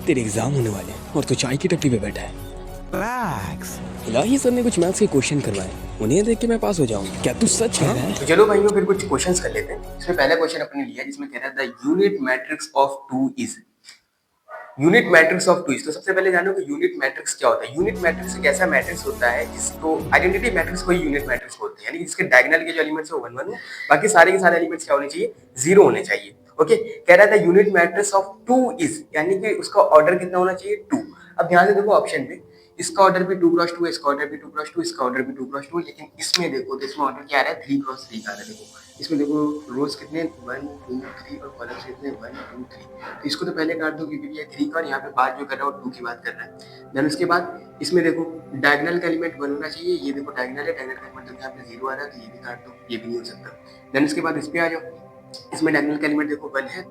तेरे एग्जाम होने वाले हैं और तू चाय की टपरी पे बैठा है। रिलैक्स। इलाही सर ने कुछ मैथ्स के क्वेश्चन करवाए, उन्हें देख के मैं पास हो जाऊंगा। क्या तू सच कह रहा है? तो चलो भाइयों फिर कुछ क्वेश्चंस कर लेते हैं। इसमें पहला क्वेश्चन अपने लिया जिसमें कह रहा था unit matrix of 2 is. Unit matrix of 2 is, तो सबसे पहले जानो कि यूनिट मैट्रिक्स क्या होता है। यूनिट मैट्रिक्स एक ऐसा मैट्रिक्स होता है जिसको आइडेंटिटी मैट्रिक्स को ही यूनिट मैट्रिक्स बोलते हैं, यानी जिसके डायगोनल के जो एलिमेंट्स है वो 1 1 हो, बाकी सारे के सारे एलिमेंट्स क्या होने चाहिए, 0 होने चाहिए। ओके, कह रहा था यूनिट मैट्रिक्स ऑफ 2 इज, यानी कि उसका ऑर्डर कितना होना चाहिए, 2। अब ध्यान से देखो ऑप्शन पे, इसका ऑर्डर भी 2 क्रॉस 2 है, इसका ऑर्डर भी 2 क्रॉस 2, इसका ऑर्डर भी 2 क्रॉस 2, लेकिन इसमें देखो तो इसमें ऑर्डर क्या आ रहा है, 3 क्रॉस 3 आ रहा है। देखो इसमें देखो रोज कितने 1 2 3 और कॉलम्स कितने 1 2 3, तो इसको तो पहले काट दो क्योंकि ये 3 का और यहाँ पे बात जो कर रहा है वो 2 की बात कर रहा है। देन उसके बाद इसमें देखो डायगोनल का एलिमेंट 1 होना चाहिए, ये देखो डायगोनल है, डायगोनल का एलिमेंट तो यहाँ पे 0 आ रहा है, तो ये भी काट दो, ये भी नहीं हो सकता। देन उसके बाद इस पे आ जाओ, इसमें डायगोनल का एलिमेंट देखो 1 है,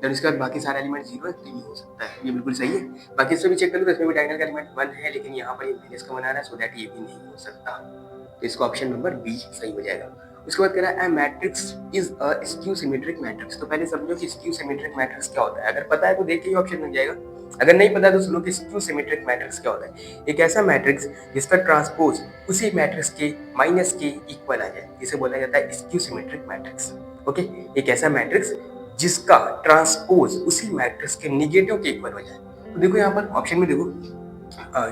देन उसके बाद बाकी सारे एलिमेंट 0 है, तो ये हो सकता है, ये बिल्कुल सही है। बाकी इसमें भी चेक कर लो तो इसमें भी डायगोनल का एलिमेंट 1 है, लेकिन यहाँ पर ये माइनस का 1 आ रहा है, सो दैट ये भी नहीं हो सकता, तो इसका ऑप्शन नंबर बी सही हो जाएगा। उसके बाद कह रहा है matrix is a skew symmetric matrix, तो पहले समझो कि स्क्यू सिमेट्रिक मैट्रिक्स क्या होता है। अगर पता है तो देख के ही ऑप्शन मिल जाएगा, अगर नहीं पता तो सुनो कि स्क्यू सिमेट्रिक मैट्रिक्स क्या होता है। एक ऐसा मैट्रिक्स जिसका ट्रांसपोज उसी मैट्रिक्स के माइनस के इक्वल आ जाए, इसे बोला जाता है स्क्यू सिमेट्रिक मैट्रिक्स। ओके, एक ऐसा मैट्रिक्स जिसका ट्रांसपोज उसी मैट्रिक्स के निगेटिव के इक्वल हो जाए। तो देखो यहाँ पर ऑप्शन में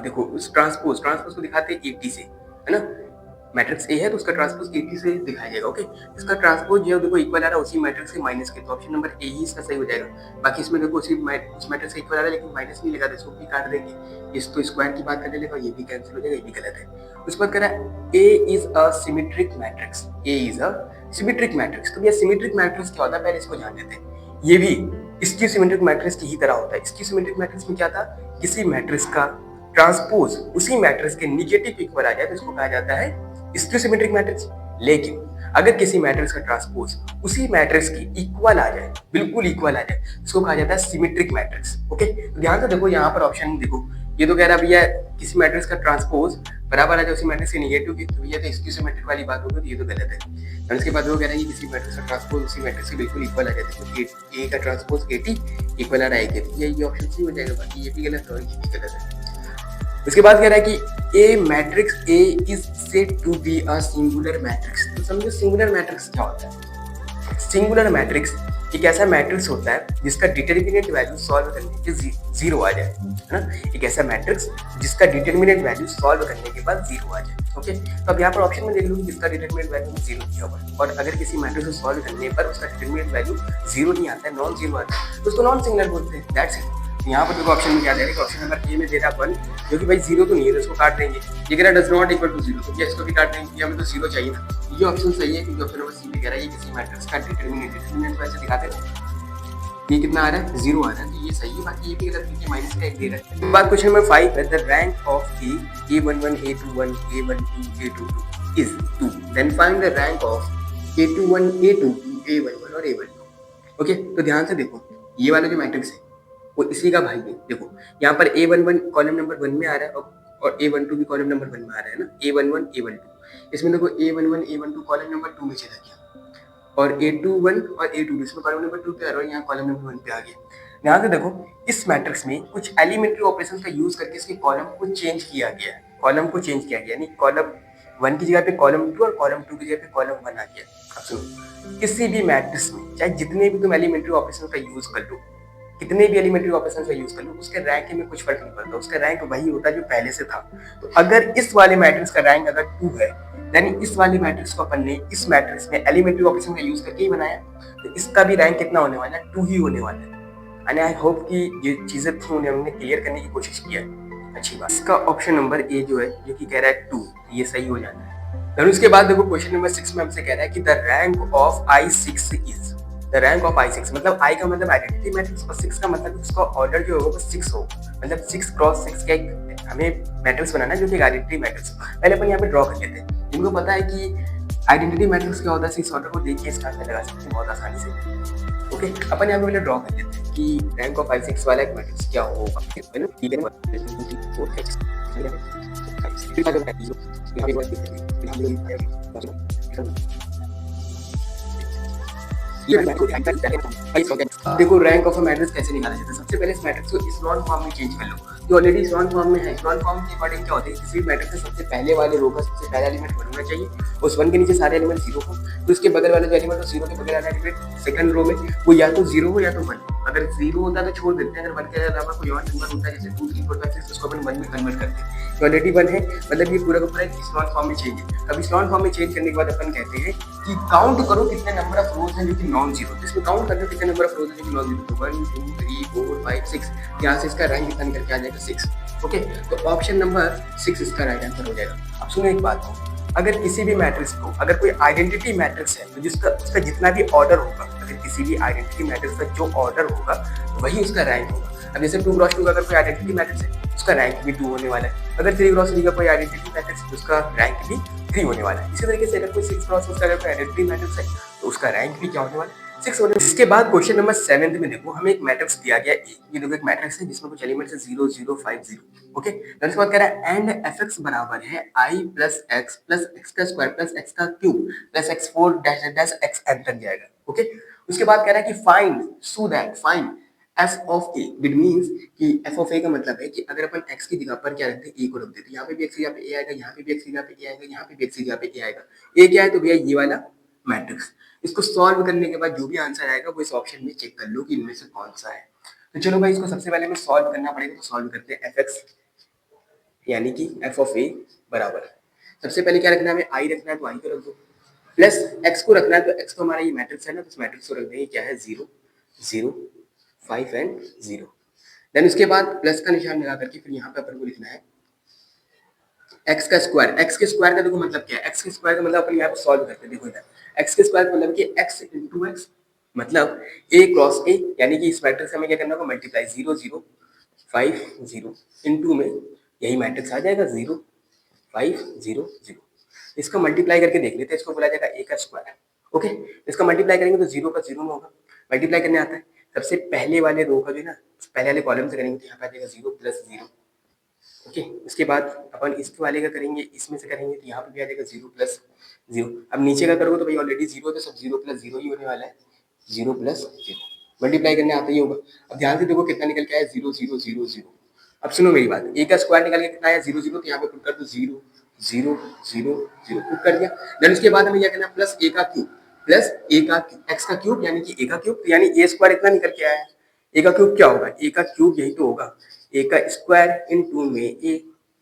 देखो उस ट्रांसपोज को दिखाते हैं 80 से, है ना, मैट्रिक्स ए है तो उसका ट्रांसपोज 80 से दिखाया जाएगा। ओके, इसका ट्रांसपोज जो है देखो इक्वल आ रहा है उसी मैट्रिक्स के माइनस के, तो ऑप्शन नंबर ए ही इसका सही हो जाएगा। बाकी इसमें देखो उस मैट्रिक्स से इक्वल आ रहा है लेकिन माइनस नहीं लगा, तो इसको भी काट देंगे, इस तो स्क्वायर की बात करने लगा, ये भी कैंसिल हो जाएगा, ये भी गलत है। उसके बाद कह रहा है A is a symmetric matrix, A is a symmetric matrix, तो ये सिमेट्रिक मैट्रिक्स क्या होता है पहले इसको जान लेते हैं। ये भी स्क्यू सिमेट्रिक मैट्रिक्स की ही तरह होता है। स्क्यू सिमेट्रिक मैट्रिक्स में क्या था, किसी मैट्रिक्स का ट्रांसपोज उसी मैट्रिक्स के निगेटिव इक्वल आ जाए तो इसको कहा जाता है स्क्यू सिमेट्रिक मैट्रिक्स। लेकिन अगर किसी मैट्रिक्स का ट्रांसपोज उसी मैट्रिक्स की इक्वल आ जाए, बिल्कुल इक्वल आ जाए, इसको कहा जाता है सिमेट्रिक मैट्रिक्स। ओके, तो ध्यान से देखो यहाँ पर ऑप्शन देखो, ये तो कह रहा भैया किसी मैट्रिक्स का ट्रांसपोज बराबर आ जाए उसी मैट्रिक्स के निगेटिव की, तो ये तो स्क्यू सिमेट्रिक वाली बात होगी, तो ये तो गलत है। और उसके बाद वो कह रहा है कि किसी मैट्रिक्स का ट्रांसपोज उसी मैट्रिक्स के बिल्कुल इक्वल आ जाए, तो ए का ट्रांसपोज 80 इक्वल आ रहा है, ये ऑप्शन सही हो जाएगा, बाकी ये भी गलत है और ये भी गलत है। उसके बाद कह रहा है कि A matrix A is said to be a singular matrix, तो समझो सिंगुलर मैट्रिक्स क्या होता है। सिंगुलर मैट्रिक्स एक ऐसा मैट्रिक्स होता है जिसका डिटरमिनेंट वैल्यू सॉल्व करने के 0 आ जाए, है ना, एक ऐसा मैट्रिक्स जिसका डिटरमिनेंट वैल्यू सॉल्व करने के बाद 0 आ जाए। ओके, तो अब यहाँ पर ऑप्शन में देख लो कि जिसका डिटरमिनेंट वैल्यू 0 दिया हुआ है, और अगर किसी मैट्रिक्स को सॉल्व करने पर उसका डिटरमिनेंट वैल्यू 0 नहीं आता है, नॉन 0 आता है, तो उसको नॉन सिंगुलर बोलते हैं। That's it. यहाँ पर देखो ऑप्शन में क्या दे रहा है, ऑप्शन नंबर ए में दे रहा है 1, जो कि भाई 0 तो नहीं है, तो इसको काट देंगे। ये कह रहा है डज नॉट इक्वल टू 0, तो क्या इसको भी काट देंगे, हमें तो 0 चाहिए ना, ये ऑप्शन सही है क्योंकि ऑप्शन नंबर सी में कह रहा है ये किसी मैट्रिक्स का डिटरमिनेंट वैसे दिखाते हैं, ये कितना आ रहा है, 0 आ रहा है, तो ये सही है, बाकी ये भी गलत है, माइनस का 1 दे रहा है। बात क्वेश्चन नंबर 5 है, the rank of A11 A21 A12 A22 is 2, then find the rank of A21 A22 A11 और A12। ओके, तो ध्यान से देखो ये वाला जो मैट्रिक्स है वो इसी का भाई है। देखो यहाँ पर A11 कॉलम नंबर 1 में आ रहा है और A12 भी कॉलम नंबर 1 में आ रहा है ना, A11 A12, इसमें देखो A11 A12 कॉलम नंबर 2 में चला गया और A21 और A22 इसमें कॉलम नंबर 2 पे आ रहा है, यहाँ कॉलम नंबर 1 पे आ गया। ध्यान से देखो इस मैट्रिक्स में कुछ एलिमेंट्री ऑपरेशन का यूज करके इसके कॉलम को चेंज किया गया है, कॉलम को चेंज किया गया, यानी कॉलम 1 की जगह पे कॉलम 2 और कॉलम 2 की जगह पे कॉलम 1 आ गया। अब सुनो, किसी भी मैट्रिक्स में चाहे जितने भी तुम एलिमेंट्री ऑपरेशन का यूज कर लो, कितने भी एलिमेंट्री ऑपरेशन का यूज कर लो, उसके रैंक में कुछ फर्क नहीं पड़ता, उसका रैंक वही होता है जो पहले से था। तो अगर इस वाले मैट्रिक्स का रैंक अगर 2 है, यानी इस वाले मैट्रिक्स को अपन ने इस मैट्रिक्स में एलिमेंट्री ऑपरेशन का यूज करके ही बनाया, तो इसका भी रैंक कितना होने वाला है, 2 ही होने वाला है। एंड आई होप कि ये चीजें थी उन्हें हमने क्लियर करने की कोशिश किया है, अच्छी बात। इसका ऑप्शन नंबर ए जो है जो कि कह रहा है 2, ये सही हो जाना है। फिर उसके बाद देखो क्वेश्चन नंबर 6 में हमसे कह रहा है कि the rank of I6 is, the rank of I6 मतलब I का मतलब आइडेंटिटी मैट्रिक्स और 6 का मतलब उसका ऑर्डर जो होगा वो 6 हो, मतलब 6 क्रॉस 6 का एक हमें मैट्रिक्स बनाना है जो कि आइडेंटिटी मैट्रिक्स। पहले अपन यहाँ पे ड्रॉ कर लेते हैं, जिनको पता है कि आइडेंटिटी मैट्रिक्स क्या होता है, 6 ऑर्डर को देखिए इसका आंसर लगा सकते हैं बहुत आसानी से। ओके, अपन यहाँ पे पहले ड्रॉ कर लेते हैं कि रैंक ऑफ I6 वाला एक मैट्रिक्स क्या होगा, है ना, ठीक है। ये अब देखो रैंक ऑफ अ मैट्रिक्स कैसे निकाला जाता है। सबसे पहले इस मैट्रिक्स को इक्लोन फॉर्म में चेंज कर लो, जो ऑलरेडी इक्लोन फॉर्म में है। इक्लोन फॉर्म के अकॉर्डिंग क्या होता है, किसी भी मैट्रिक्स में सबसे पहले वाले रो का सबसे पहला एलिमेंट 1 होना चाहिए, उस 1 के नीचे सारे एलिमेंट 0 हो, तो उसके बगल वाला जो एलिमेंट हो 0 के बगल वाला एलिमेंट सेकंड रो में वो या तो 0 हो या तो 1। अगर 0 होता है तो छोड़ देते हैं, अगर 1 के अलावा कोई और नंबर होता है जैसे 2 3 4 5 6 उसको अपन 1 में कन्वर्ट करते हैं। तो ऑलरेडी 1 है, मतलब ये पूरा का पूरा इक्लोन फॉर्म में चेंज है। अब इक्लोन फॉर्म में चेंज करने के बाद अपन कहते हैं कि काउंट करो कितने नंबर ऑफ रोज हैं जो कि नॉन जीरो। इसमें काउंट करते कितने नंबर ऑफ रोज हैं जो कि नॉन जीरो, तो 1 2 3 4 5 6, यहाँ से इसका रैंक कितना निकल के आ जाएगा 6। ओके, तो ऑप्शन नंबर 6 इसका राइट आंसर हो जाएगा। अब सुनो एक बात हो, अगर किसी भी मैट्रिक्स को, अगर कोई आइडेंटिटी मैट्रिक्स है तो जिसका उसका जितना भी ऑर्डर होगा, अगर किसी भी आइडेंटिटी मैट्रिक्स का जो ऑर्डर होगा वही उसका रैंक होगा। अब जैसे 2 क्रॉस 2 का अगर कोई आइडेंटिटी मैट्रिक्स है उसका रैंक भी 2 होने वाला है। अगर 3 क्रॉस 3 का कोई आइडेंटिटी मैट्रिक्स है उसका रैंक भी 3 होने वाला है। इसी तरीके से अगर कोई 6 क्रॉस 6 का अगर कोई आइडेंटिटी मैट्रिक्स है तो उसका रैंक भी क्या होने वाला है, 6 होने। इसके बाद क्वेश्चन नंबर 7 में देखो हमें एक मैट्रिक्स दिया गया है। ये देखो एक मैट्रिक्स है जिसमें कुछ एलिमेंट्स है 0 0 5 0। ओके, तो इसके बाद कह रहा है एंड fx बराबर है i प्लस x का स्क्वायर प्लस x का cube plus x4 dash dash xn तक जाएगा। ओके, उसके बाद कह रहा है कि find so that find f of a, which means कि f ऑफ a का मतलब है कि अगर अपन x की जगह पर क्या रखते हैं, a को रख देते हैं, यहाँ पे भी x की जगह पे a आएगा, यहाँ पे भी x की जगह पे a आएगा, यहाँ पे भी x की जगह पे a आएगा। a क्या है तो भैया ये वाला मैट्रिक्स। इसको सॉल्व करने के बाद जो भी आंसर आएगा वो इस ऑप्शन में चेक कर लो कि इनमें से कौन सा है। तो चलो भाई इसको सबसे पहले हमें सॉल्व करना पड़ेगा, तो सॉल्व करते हैं fx यानी कि f ऑफ a बराबर, सबसे पहले क्या रखना है हमें, i रखना है तो i को रख दो, प्लस x को रखना है तो x तो हमारा ये मैट्रिक्स है ना, तो इस मैट्रिक्स को रख देंगे क्या है 0 0 5 एंड 0। देन उसके बाद प्लस का निशान लगा करके फिर यहाँ पे अपन को लिखना है x का स्क्वायर। x के स्क्वायर का देखो मतलब क्या है, x के स्क्वायर का मतलब अपन यहाँ पे सॉल्व करते हैं। देखो इधर x के स्क्वायर का मतलब कि x इंटू एक्स, मतलब a क्रॉस a, यानी कि इस मैट्रिक्स हमें क्या करना होगा मल्टीप्लाई 0 0 5 0 इंटू में यही मैट्रिक्स आ जाएगा 0 5 0 0। इसका मल्टीप्लाई करके देख लेते हैं, इसको बोला जाएगा a का स्क्वायर। ओके, इसका मल्टीप्लाई करेंगे तो 0 का 0 में होगा, मल्टीप्लाई करने आता है सबसे पहले वाले रो का जो है ना, पहले वाले कॉलम से करेंगे तो यहाँ पे आ जाएगा 0 प्लस 0। ओके, उसके बाद अपन इसके वाले का करेंगे, इसमें से करेंगे तो यहाँ पे भी आ जाएगा 0 प्लस 0। अब नीचे का करोगे तो भाई ऑलरेडी 0 तो सब 0 प्लस 0 ही होने वाला है, 0 प्लस 0 मल्टीप्लाई करने आता ही होगा। अब ध्यान से देखो कितना निकल के आया 0 0 0 0। अब सुनो मेरी बात, a का स्क्वायर निकल के कितना आया 0 0, तो यहाँ पे पुट कर दो 0 0 0 0 पुट कर दिया। देन उसके बाद हमें क्या करना है प्लस a का क्यूब प्लस a का x का क्यूब यानी कि a का क्यूब, यानी a स्क्वायर इतना निकल के आया है। a का क्यूब क्या होगा, a का क्यूब यही तो होगा, a का स्क्वायर इनटू में a,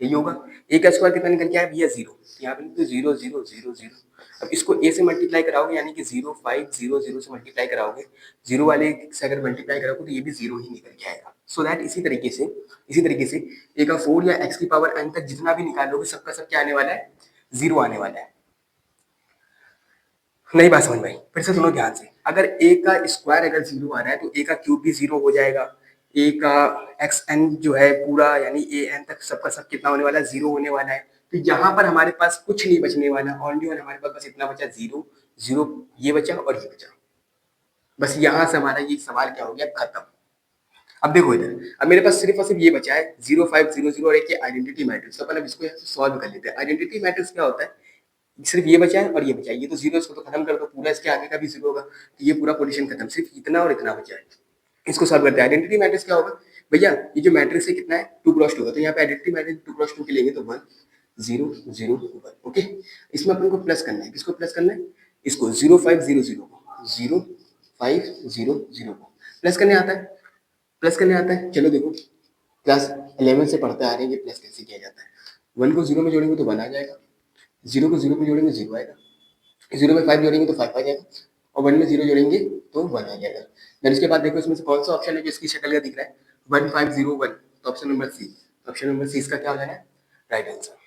यही होगा। a का स्क्वायर कितना निकल के आया भैया 0, यहाँ पे तो 0 0 0 0। अब इसको a से मल्टीप्लाई कराओगे यानी कि 0 5 0 0 से मल्टीप्लाई कराओगे, 0 वाले से अगर मल्टीप्लाई कराओगे तो ये भी 0 ही निकल के आएगा। सो दैट इसी तरीके से a का 4 या x की पावर n तक जितना भी निकालोगे सबका सब क्या आने वाला है, 0 आने वाला है। नहीं बात समझ में आई, फिर से सुनो ध्यान से, अगर a का स्क्वायर अगर 0 आ रहा है तो a का क्यूब भी 0 हो जाएगा, a का xn जो है पूरा यानी an तक सबका सब कितना होने वाला है 0 होने वाला है। तो यहाँ पर हमारे पास कुछ नहीं बचने वाला, ओनली वन हमारे पास बस इतना बचा 0 0, ये बचा और ये बचा, बस यहाँ से हमारा ये सवाल क्या हो गया खत्म। अब देखो इधर, अब मेरे पास सिर्फ और सिर्फ ये बचा है 0 5 0 0 और एक आइडेंटिटी मैट्रिक्स। तो अपन अब इसको सॉल्व कर लेते हैं। आइडेंटिटी मैट्रिक्स क्या होता है, सिर्फ ये बचा है और ये बचा है, ये तो 0, इसको तो खत्म कर दो, पूरा इसके आगे का भी 0 होगा, तो ये पूरा पोजीशन खत्म, सिर्फ इतना और इतना बचा है। इसको सॉल्व करते हैं। आइडेंटिटी मैट्रिक्स क्या होगा भैया, ये जो मैट्रिक्स है कितना है 2 क्रॉस 2 का, तो यहाँ पे आइडेंटिटी मैट्रिक्स 2 क्रॉस 2 के लेंगे तो 1 0 0 1। ओके, इसमें अपन को प्लस करना है, किसको प्लस करना है, इसको 0 5 0 0 को 0 5 0 0 को प्लस करने आता है, प्लस करने आता है। चलो देखो क्लास 11 से पढ़ते आ रहे हैं ये प्लस कैसे किया जाता है। 1 को 0 में जोड़ेंगे तो 1 आ जाएगा, 0 को 0 में जोड़ेंगे 0 आएगा, 0 में 5 जोड़ेंगे तो 5 आ जाएगा, और 1 में 0 जोड़ेंगे तो 1 आ जाएगा। देन उसके बाद देखो इसमें से कौन सा ऑप्शन है जो इसकी शक्ल का दिख रहा है, 1 5 0 1, तो option number C, option number C इसका क्या हो जाएगा राइट आंसर।